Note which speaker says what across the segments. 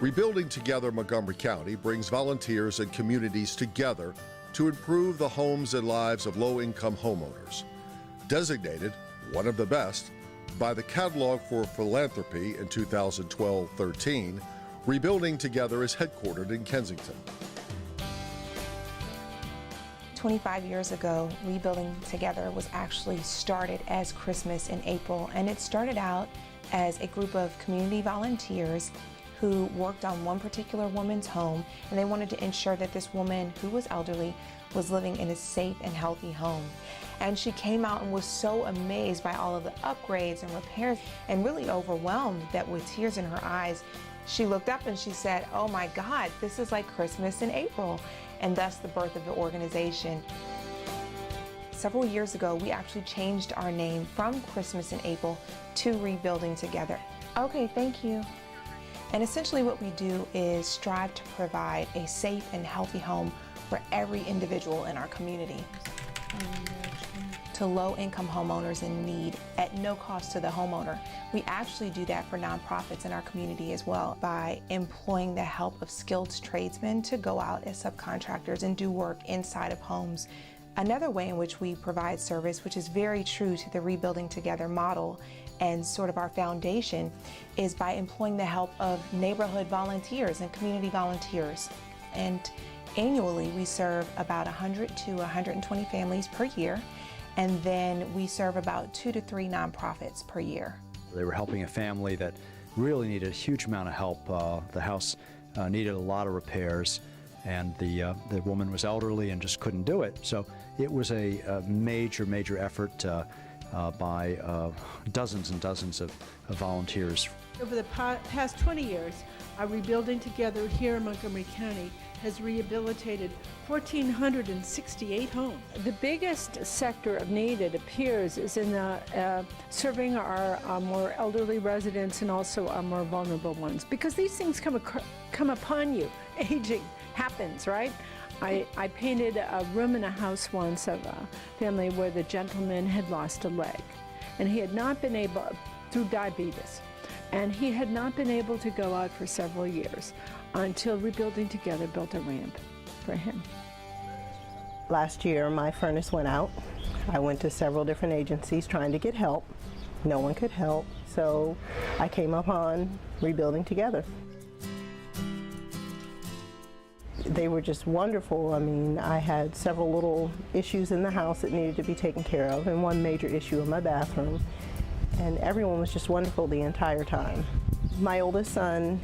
Speaker 1: Rebuilding Together Montgomery County brings volunteers and communities together to improve the homes and lives of low-income homeowners. Designated one of the best by the Catalog for Philanthropy in 2012-13, Rebuilding Together is headquartered in Kensington.
Speaker 2: 25 years ago, Rebuilding Together was actually started as Christmas in April, and it started out as a group of community volunteers who worked on one particular woman's home, and they wanted to ensure that this woman, who was elderly, was living in a safe and healthy home. And she came out and was so amazed by all of the upgrades and repairs, and really overwhelmed that with tears in her eyes, she looked up and she said, "Oh my God, this is like Christmas in April," and thus the birth of the organization. Several years ago, we actually changed our name from Christmas in April to Rebuilding Together. Okay, thank you. And essentially what we do is strive to provide a safe and healthy home for every individual in our community. To low-income homeowners in need at no cost to the homeowner. We actually do that for nonprofits in our community as well by employing the help of skilled tradesmen to go out as subcontractors and do work inside of homes. Another way in which we provide service, which is very true to the Rebuilding Together model and sort of our foundation, is by employing the help of neighborhood volunteers and community volunteers. And annually we serve about 100 to 120 families per year, and then we serve about 2 to 3 nonprofits per year.
Speaker 3: They were helping a family that really needed a huge amount of help. The house needed a lot of repairs, and the woman was elderly and just couldn't do it. So it was a major effort by dozens and dozens of volunteers.
Speaker 4: Over the past 20 years, our Rebuilding Together here in Montgomery County has rehabilitated 1,468 homes.
Speaker 5: The biggest sector of need, it appears, is in serving our more elderly residents and also our more vulnerable ones, because these things come upon you. Aging happens, right? I painted a room in a house once of a family where the gentleman had lost a leg, and he had not been able, through diabetes, and he had not been able to go out for several years until Rebuilding Together built a ramp for him.
Speaker 6: Last year, my furnace went out. I went to several different agencies trying to get help. No one could help, so I came upon Rebuilding Together. They were just wonderful. I mean, I had several little issues in the house that needed to be taken care of, and one major issue in my bathroom. And everyone was just wonderful the entire time. My oldest son,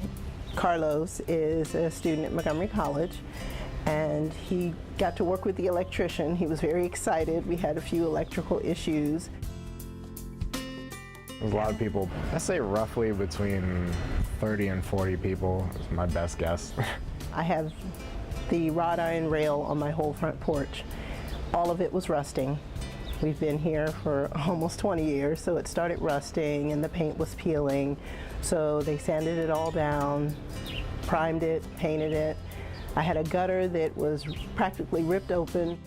Speaker 6: Carlos, is a student at Montgomery College, and he got to work with the electrician. He was very excited. We had a few electrical issues.
Speaker 7: There's a lot of people. I say roughly between 30 and 40 people is my best guess.
Speaker 6: I have the wrought iron rail on my whole front porch. All of it was rusting. We've been here for almost 20 years, so it started rusting and the paint was peeling. So they sanded it all down, primed it, painted it. I had a gutter that was practically ripped open.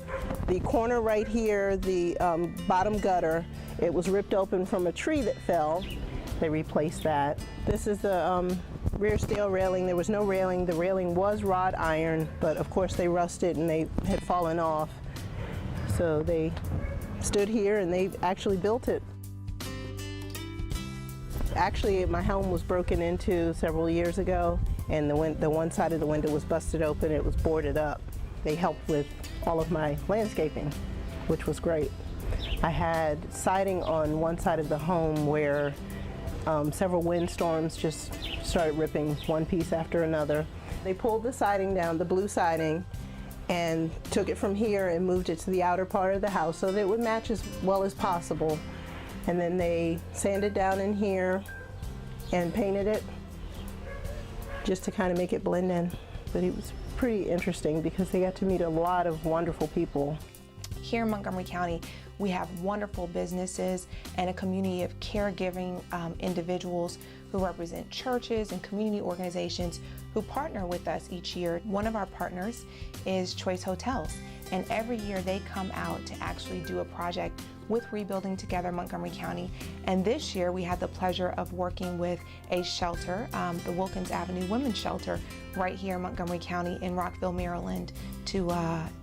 Speaker 6: The corner right here, the bottom gutter, it was ripped open from a tree that fell. They replaced that. This is the rear steel railing. There was no railing. The railing was wrought iron, but of course they rusted and they had fallen off. So they stood here and they actually built it. Actually, my home was broken into several years ago, and the one side of the window was busted open. It was boarded up. They helped with all of my landscaping, which was great. I had siding on one side of the home where several windstorms just started ripping one piece after another. They pulled the siding down, the blue siding, and took it from here and moved it to the outer part of the house so that it would match as well as possible. And then they sanded down in here and painted it just to kind of make it blend in. But it was pretty interesting because they got to meet a lot of wonderful people.
Speaker 2: Here in Montgomery County, we have wonderful businesses and a community of caregiving individuals who represent churches and community organizations who partner with us each year. One of our partners is Choice Hotels, and every year they come out to actually do a project with Rebuilding Together Montgomery County. And this year we had the pleasure of working with a shelter, the Wilkins Avenue Women's Shelter, right here in Montgomery County in Rockville, Maryland, to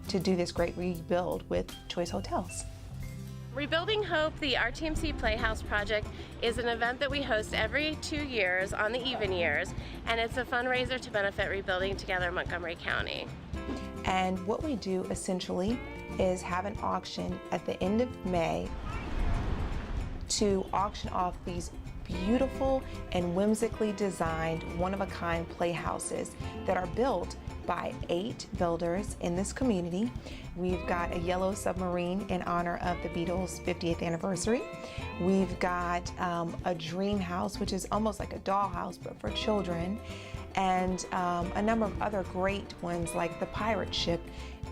Speaker 2: do this great rebuild with Choice Hotels.
Speaker 8: Rebuilding Hope, the RTMC Playhouse project, is an event that we host every 2 years on the even years, and it's a fundraiser to benefit Rebuilding Together Montgomery County.
Speaker 2: And what we do essentially is have an auction at the end of May to auction off these beautiful and whimsically designed one-of-a-kind playhouses that are built by 8 builders in this community. We've got a yellow submarine in honor of the Beatles' 50th anniversary. We've got a dream house, which is almost like a dollhouse but for children, and a number of other great ones like the pirate ship.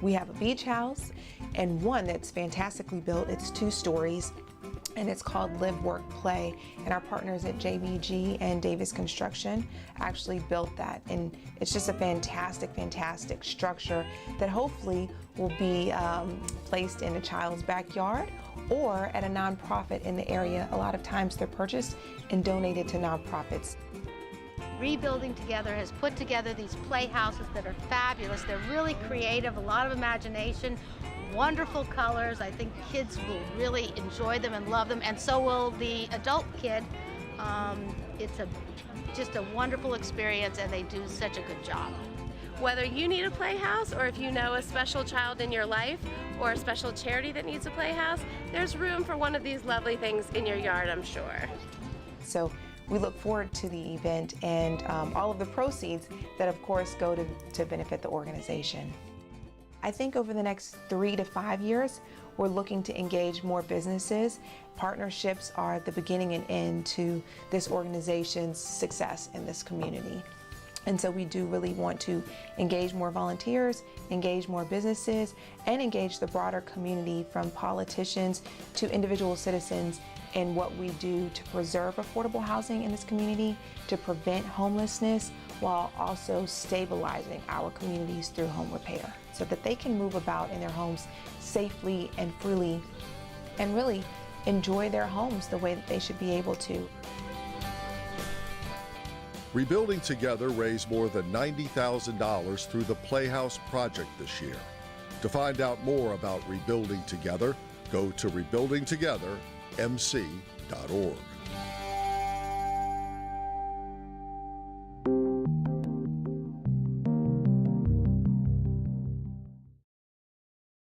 Speaker 2: We have a beach house and one that's fantastically built. It's 2 stories. And it's called Live, Work, Play. And our partners at JBG and Davis Construction actually built that. And it's just a fantastic, fantastic structure that hopefully will be placed in a child's backyard or at a nonprofit in the area. A lot of times they're purchased and donated to nonprofits.
Speaker 9: Rebuilding Together has put together these playhouses that are fabulous. They're really creative, a lot of imagination, wonderful colors. I think kids will really enjoy them and love them, and so will the adult kid. It's just a wonderful experience, and they do such a good job.
Speaker 8: Whether you need a playhouse or if you know a special child in your life or a special charity that needs a playhouse, there's room for one of these lovely things in your yard, I'm sure.
Speaker 2: So we look forward to the event and all of the proceeds that of course go to benefit the organization. I think over the next 3 to 5 years, we're looking to engage more businesses. Partnerships are the beginning and end to this organization's success in this community. And so we do really want to engage more volunteers, engage more businesses, and engage the broader community from politicians to individual citizens in what we do to preserve affordable housing in this community, to prevent homelessness, while also stabilizing our communities through home repair so that they can move about in their homes safely and freely and really enjoy their homes the way that they should be able to.
Speaker 1: Rebuilding Together raised more than $90,000 through the Playhouse project this year. To find out more about Rebuilding Together, go to rebuildingtogethermc.org.